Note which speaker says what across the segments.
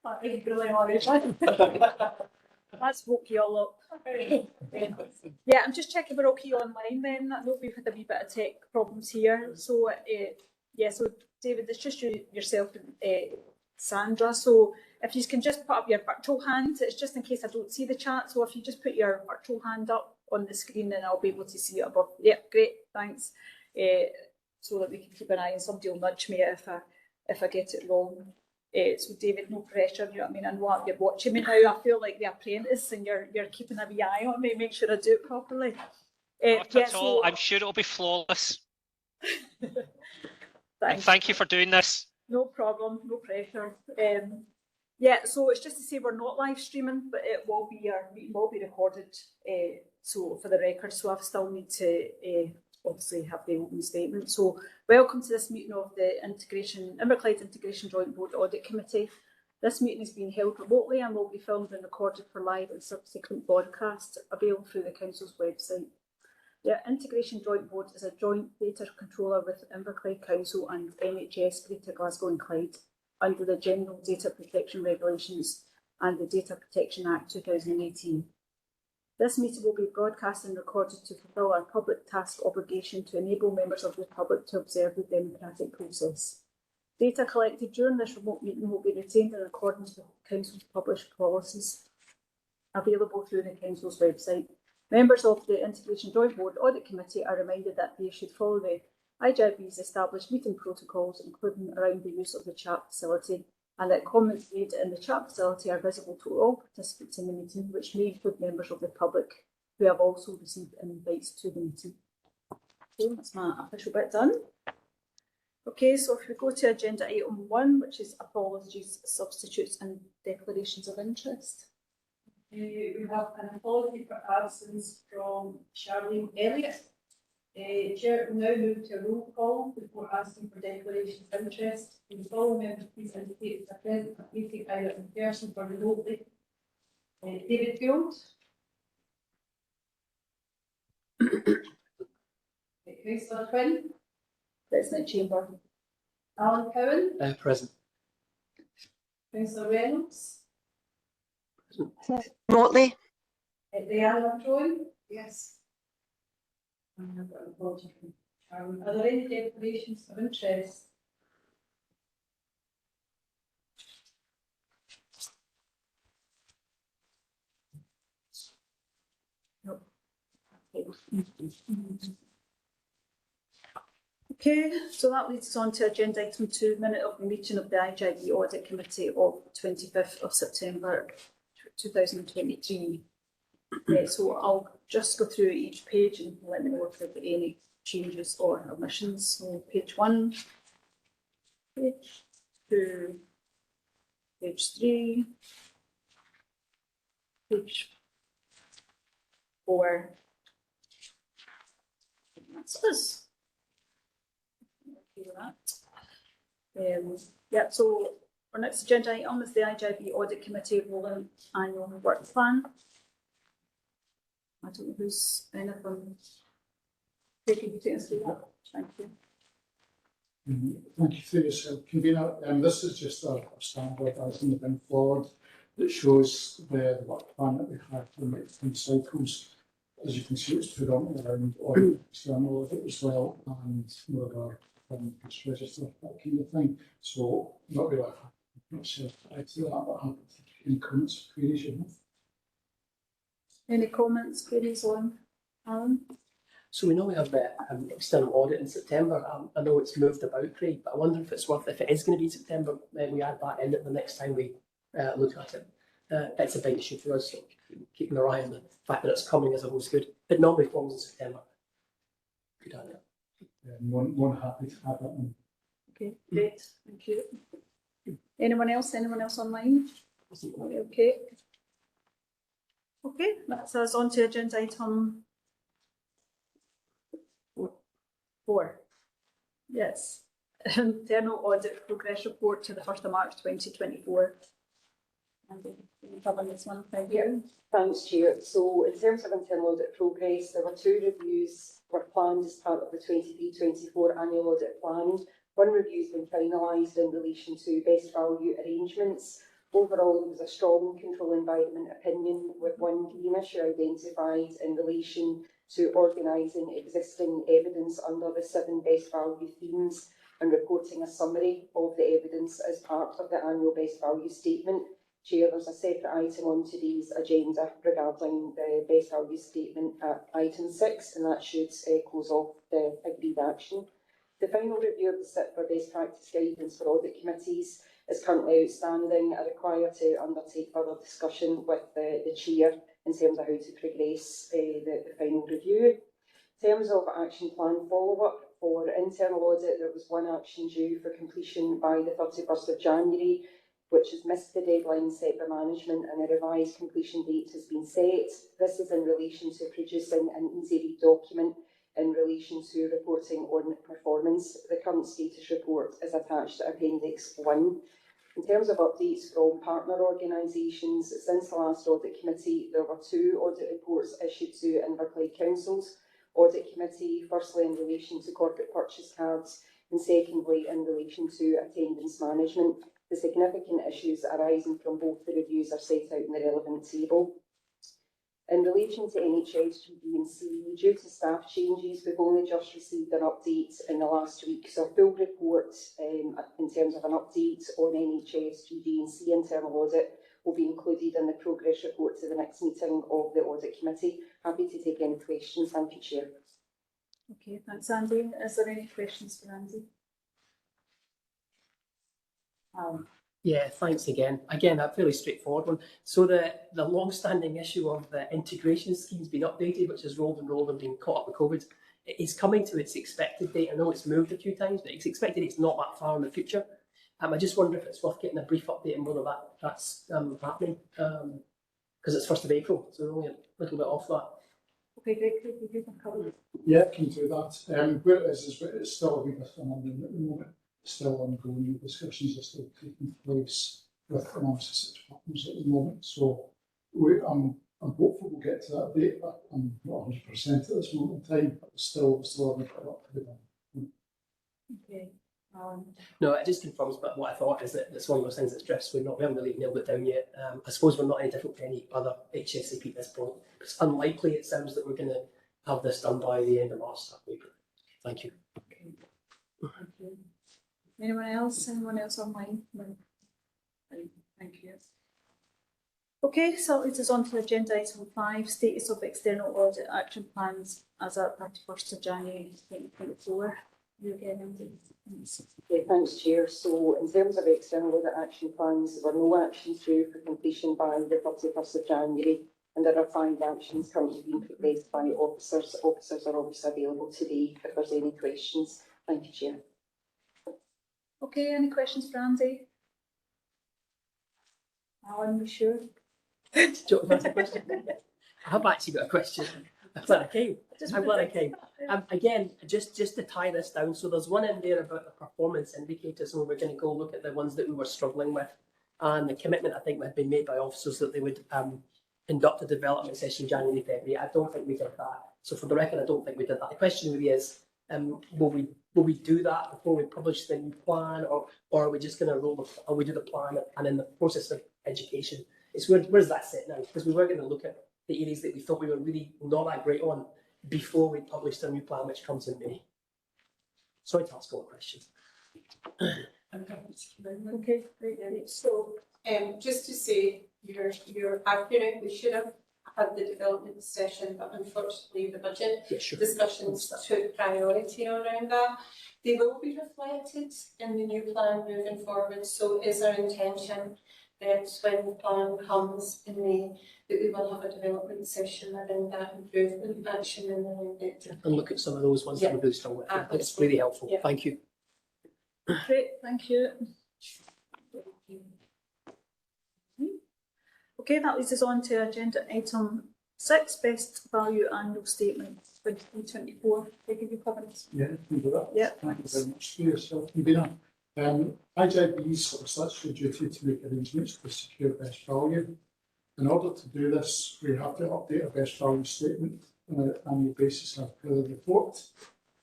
Speaker 1: That is really orange. That's woke you all up. Yeah, I'm just checking we're okay online then. I know we've had a wee bit of tech problems here. So, yeah, so David, it's just yourself and Sandra. So if you can just put up your virtual hand, it's just in case I don't see the chat. So if you just put your virtual hand up on the screen, then I'll be able to see it above. Yeah, great, thanks. So that we can keep an eye, and somebody will nudge me if I get it wrong. So David, no pressure, you know what I mean? I know you're watching me now. I feel like the apprentice, and you're keeping a wee eye on me, make sure I do it properly.
Speaker 2: Not at all. I'm sure it'll be flawless. And thank you for doing this.
Speaker 1: No problem, no pressure. Yeah, so it's just to say we're not live streaming, but it will be our meeting will be recorded. So for the record, so I still need to obviously have the open statement. So welcome to this meeting of the Inverclyde Integration Joint Board Audit Committee. This meeting is being held remotely and will be filmed and recorded for live and subsequent broadcast available through the Council's website. The Integration Joint Board is a joint data controller with Inverclyde Council and NHS Greater Glasgow and Clyde under the General Data Protection Regulations and the Data Protection Act 2018. This meeting will be broadcast and recorded to fulfil our public task obligation to enable members of the public to observe the democratic process. Data collected during this remote meeting will be retained in accordance with Council's published policies available through the Council's website. Members of the Integration Joint Board Audit Committee are reminded that they should follow the IJB's established meeting protocols, including around the use of the chat facility, and that comments made in the chat facility are visible to all participants in the meeting, which may include members of the public who have also received invites to the meeting. Okay, that's my official bit done. Okay, so if we go to agenda item 1, which is apologies, substitutes and declarations of interest.
Speaker 3: We have an apology for absence from Charlene Elliott. Chair will now move to a roll call before asking for declarations of interest. Will the following members please indicate if they're present at the meeting either in person or remotely? David Field. Councillor Quinn.
Speaker 1: President Chamber.
Speaker 3: Alan Cowan.
Speaker 4: Present.
Speaker 3: Councillor Reynolds.
Speaker 5: Remotely.
Speaker 3: Diana Troy. Yes. I've got an apology from Sharon. Are there any declarations of interest?
Speaker 1: Nope. Okay, so that leads us on to agenda item 2, minute of the meeting of the IJB Audit Committee of 25th of September 2023. So I'll just go through each page and let me know if there are any changes or omissions. So page 1, page 2, page 3, page 4. That's us. Yeah, so our next agenda item is the IJB Audit Committee rolling annual work plan. I don't know who's anything taking you to us through that. Thank you.
Speaker 6: Thank you for yourself, convener. This is just a standard item that been forward that shows the work plan that we have for the next 3 cycles. As you can see, it's predominantly around audit, external audit as well, and more of our register, that kind of thing. So not really not sure to that, but happy to take any comments, queries you have.
Speaker 1: Any comments, queries on Alan?
Speaker 4: So we know we have external audit in September. I know it's moved about, Craig, but I wonder if it's worth, if it is going to be September, we add that in at the next time we look at it. It's a big issue for us, so keeping our eye on the fact that it's coming is always good. It normally falls in September. Good idea.
Speaker 6: One happy to have that one.
Speaker 1: Okay, great, thank you. Anyone else online? Okay. Okay, that's us on to agenda item 4. Yes, internal audit progress report to the 1st of March 2024. And we'll cover this one. Thank you.
Speaker 5: Thanks, Chair. So in terms of internal audit progress, there were 2 reviews were planned as part of the 23-24 annual audit plan. One review has been finalised in relation to best value arrangements. Overall, there was a strong control environment opinion, with one green issue identified in relation to organising existing evidence under the 7 best value themes and reporting a summary of the evidence as part of the annual best value statement. Chair, there's a separate item on today's agenda regarding the best value statement at item 6, and that should close off the agreed action. The final review of the SIP for best practice guidance for audit committees is currently outstanding. I require to undertake further discussion with the chair in terms of how to progress the final review. In terms of action plan follow-up for internal audit, there was one action due for completion by the 31st of January, which has missed the deadline set by management, and a revised completion date has been set. This is in relation to producing an easy-read document in relation to reporting on performance. The current status report is attached to Appendix 1. In terms of updates from partner organisations, since the last audit committee, there were 2 audit reports issued to Inverclyde Council's audit committee, firstly in relation to corporate purchase cards, and secondly in relation to attendance management. The significant issues arising from both the reviews are set out in the relevant table. In relation to NHS, GB&C, due to staff changes, we've only just received an update in the last week. So a full report in terms of an update on NHS, GB&C internal audit will be included in the progress report to the next meeting of the audit committee. Happy to take any questions. Thank you, Chair.
Speaker 1: Okay, thanks, Andy. Is there any questions for Andy?
Speaker 4: Yeah, thanks again. Again, a fairly straightforward one. So the long-standing issue of the integration scheme's been updated, which has rolled and been caught up with COVID. It is coming to its expected date. I know it's moved a few times, but it's expected it's not that far in the future. I just wonder if it's worth getting a brief update on whether that's happening, because it's 1st of April, so we're only a little bit off that.
Speaker 1: Okay, Greg, could you cover it?
Speaker 6: Yeah, can do that. Where it is it's still a wee bit unknown at the moment. Still ongoing discussions are still taking place with amongst the partners at the moment. So I'm hopeful we'll get to that date, but I'm not 100% at this moment in time. But still haven't got up to that.
Speaker 1: Okay.
Speaker 4: No, it just confirms, but what I thought is that it's one of those things that's drifts. We haven't really nailed it down yet. I suppose we're not any different to any other HSCP at this point. It's unlikely, it sounds, that we're going to have this done by the end of March, start of April. Thank you.
Speaker 1: Okay. Thank you. Anyone else? Anyone else online? No. Thank you. Okay, so it is on to agenda item 5, status of external audit action plans as at 31st of January 2024. You again, Andy.
Speaker 5: Okay, thanks, Chair. So in terms of external audit action plans, there were no actions due for completion by the 31st of January, and there are 5 actions currently being progressed by officers. Officers are obviously available today if there's any questions. Thank you, Chair.
Speaker 1: Okay, any questions for Andy? Alan, you sure?
Speaker 4: Do you want to ask a question? I have actually got a question. I'm glad I came. Again, just to tie this down, so there's one in there about the performance indicators, and we're going to go look at the ones that we were struggling with. And the commitment, I think, had been made by officers that they would conduct a development session January, February. I don't think we did that. So for the record, I don't think we did that. The question really is, will we do that before we publish the new plan, or are we just going to or we do the plan and in the process of education? It's where's that sit now? Because we were going to look at the areas that we thought we were really not that great on before we published a new plan, which comes in May. Sorry to ask all the questions.
Speaker 1: Okay, great.
Speaker 3: So, just to say, you're accurate. We should have had the development session, but unfortunately the budget discussions took priority around that. They will be reflected in the new plan moving forward. So is our intention that when the plan comes in May, that we will have a development session around that improvement action and around it.
Speaker 4: And look at some of those ones that we're really strong with. It's really helpful.
Speaker 3: Yeah.
Speaker 4: Thank you.
Speaker 1: Great, thank you. Okay, that leads us on to agenda item 6, best value annual statement 2024. They give you covenants.
Speaker 6: Yeah, can do that.
Speaker 1: Yeah.
Speaker 6: Thank you very much for yourself, Nabina. IJB's sort of statutory duty to make arrangements to secure best value. In order to do this, we have to update our best value statement on an annual basis as per the report.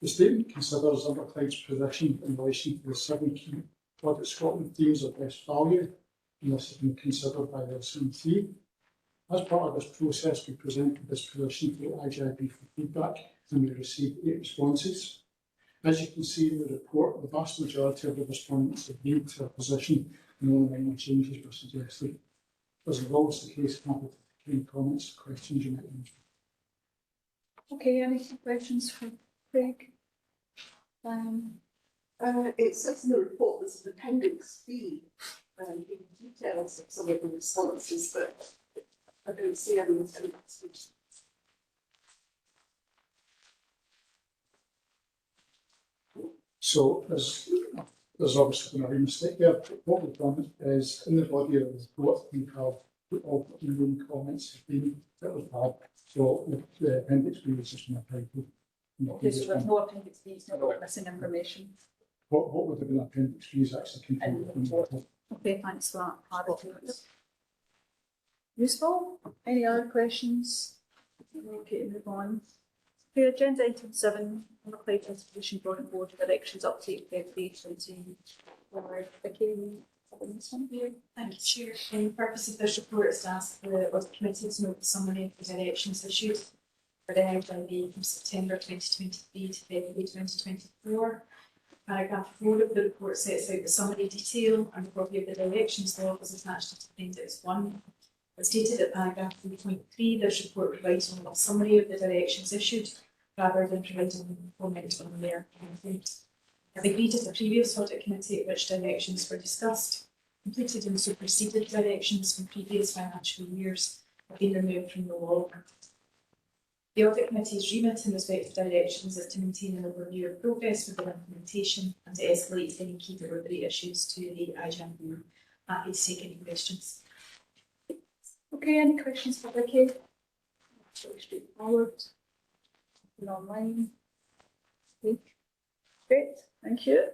Speaker 6: The statement considers Inverclyde's position in relation to the 7 key Audit Scotland themes of best value, and this has been considered by the SMT. As part of this process, we presented this position to the IJB for feedback, and we received 8 responses. As you can see in the report, the vast majority of the respondents agreed to our position, and only minor changes were suggested. As is always the case, happy to take any comments or questions you might have.
Speaker 1: Okay, any questions for Craig?
Speaker 7: It says in the report there's an appendix B, in details of some of the responses, but I don't see any appendix B.
Speaker 6: So there's obviously been a mistake there. What we've done is in the body of the report we have put all the main comments that we've had. So the appendix B is just an typo.
Speaker 1: Okay, so there's no appendix B, it's not missing information.
Speaker 6: What would have been appendix B is actually
Speaker 1: In
Speaker 6: contained
Speaker 1: the
Speaker 6: in the
Speaker 1: report.
Speaker 6: report.
Speaker 1: Okay, thanks for that clarity. Useful? Any other questions? Okay, move on. Okay, agenda item 7, Inverclyde Integration Joint Board Directions Update February 24. Vicky, this one here.
Speaker 8: Thank you, Chair. In the purpose of this report is to ask the Audit Committee to note the summary of the directions issued for the IJB from September 2023 to February 2024. Paragraph 4 of the report sets out the summary detail, and a copy of the directions log was attached to Appendix 1. As stated at paragraph 3.3, this report provides only a summary of the directions issued, rather than providing a comment on their content. I've agreed at the previous Audit Committee at which directions were discussed. Completed and superseded directions from previous financial years have been removed from the log. The Audit Committee's remit in respect of directions is to maintain an overview of progress with their implementation and to escalate any key delivery issues to the IJB. Happy to take any questions.
Speaker 1: Okay, any questions for Vicky? Very straightforward. Online. Okay. Great, thank you.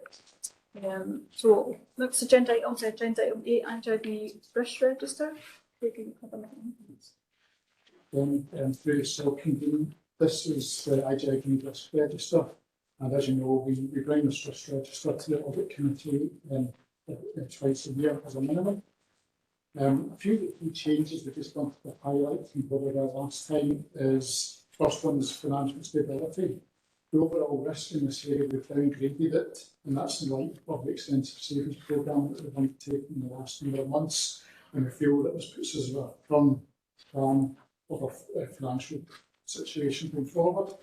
Speaker 1: So next agenda item, agenda item 8, IJB risk register. Taking a couple of minutes.
Speaker 6: Through self-convened, this is the IJB risk register, and as you know, we bring this risk register to the Audit Committee twice a year as a minimum. A few key changes we just wanted to highlight from what we did last time is, first one is financial stability. The overall risk in this area, we've downgraded it, and that's in light of the extensive savings programme that we've undertaken in the last number of months, and we feel that this puts us in a firm plan of a financial situation going forward.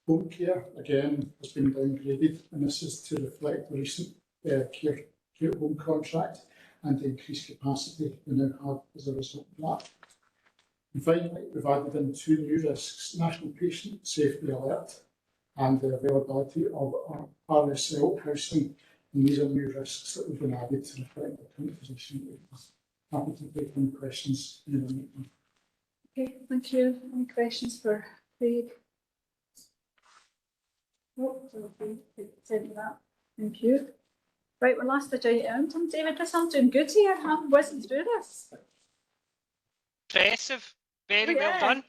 Speaker 6: Home care, again, has been downgraded, and this is to reflect the recent care home contract and the increased capacity we now have as a result of that. And finally, we've added in 2 new risks: National Patient Safety Alert and the availability of our RSL housing. And these are new risks that have been added to reflect the current position. Happy to take any questions in the meeting.
Speaker 1: Okay, thank you. Any questions for Craig? No, okay, that. Thank you. Right, we're last agenda item. David, I'm doing good here. I'm whizzing through this.
Speaker 2: Impressive. Very
Speaker 1: Yeah.
Speaker 2: well done.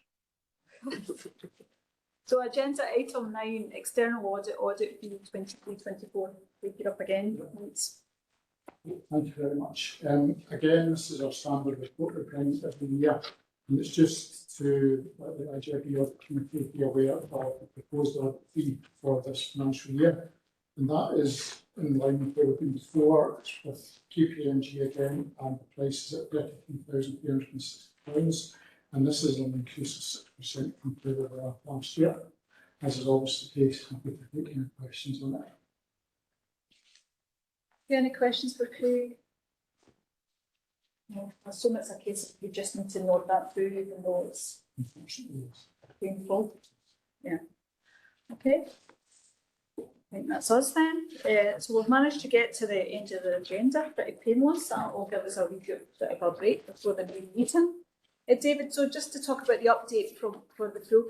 Speaker 1: So agenda item 9, external audit fee 23-24. Take it up again. Thanks.
Speaker 6: Thank you very much. Again, this is our standard report we bring every year, and it's just to let the IJB Audit Committee be aware of the proposed audit fee for this financial year, and that is in line with where we've been before, with KPMG again, and the price is at £33,360, and this is an increase of 6% from where we were last year. As is always the case, happy to take any questions on it.
Speaker 1: Any questions for Craig? No, I assume it's a case of you just need to nod that through, even though it's
Speaker 6: Unfortunately, yes.
Speaker 1: painful. Yeah. Okay. I think that's us then. So we've managed to get to the end of the agenda, pretty painless. That will give us a wee bit of a break before the main meeting. David, so just to talk about the update for the full